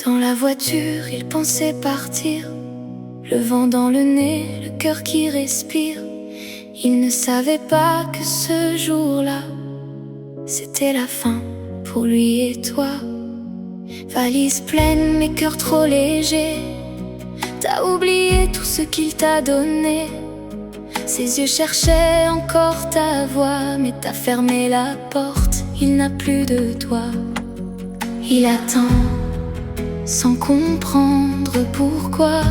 Dans la voiture, il pensait partir, le vent dans le nez, le cœur qui respire. Il ne savait pas que ce jour-là, c'était la fin pour lui et toi. Valise pleine, mais cœur trop léger. T'as oublié tout ce qu'il t'a donné. Ses yeux cherchaient encore ta voix, mais t'as fermé la porte, il n'a plus de toi. Il attend sans comprendre pourquoi.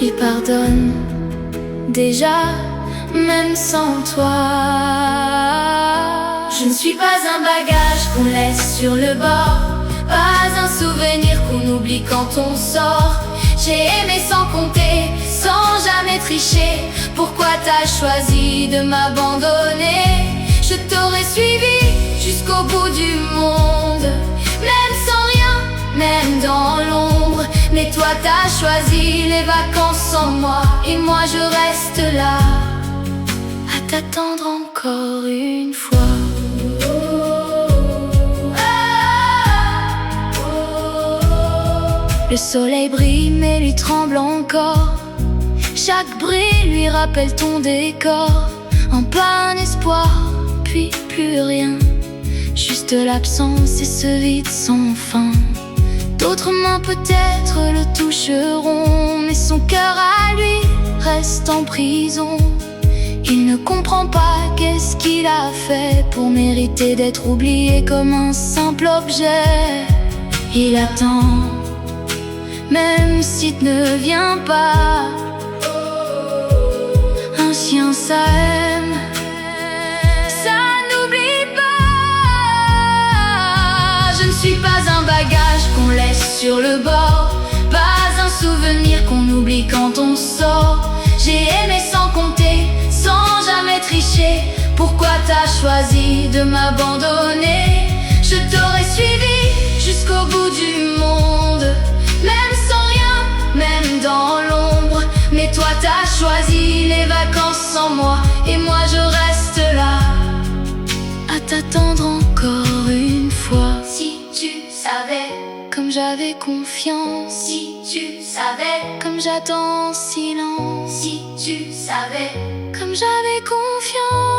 Il pardonne déjà, même sans toi. Je ne suis pas un bagage qu'on laisse sur le bord, pas un souvenir qu'on oublie quand on sort. J'ai aimé sans compter, sans jamais tricher. Pourquoi t'as choisi de m'abandonner? Je t'aurais suivi jusqu'au bout du monde, même sans rien, même dans l'ombre. Mais toi t'as choisi les vacances sans moi, et moi je reste là à t'attendre encore une fois. Le soleil brille mais lui tremble encore. Chaque bruit lui rappelle ton décor. En plein espoir, puis plus rien, juste l'absence et ce vide sans fin. D'autres mains peut-être le toucheront, mais son cœur à lui reste en prison. Il ne comprend pas qu'est-ce qu'il a fait pour mériter d'être oublié comme un simple objet. Il attend, même si tu ne viens pas. Un chien ça aime, ça n'oublie pas. Je ne suis pas un bagage qu'on laisse sur le bord, pas un souvenir qu'on oublie quand on sort. J'ai aimé sans compter, sans jamais tricher. Pourquoi t'as choisi de m'abandonner? Je t'aurais suivi jusqu'au bout du monde, même sans rien, même dans l'ombre. Mais toi t'as choisi les vacances sans moi, et moi je reste là à t'attendre encore une fois. Si tu savais comme j'avais confiance, si tu savais comme j'attends en silence, si tu savais comme j'avais confiance.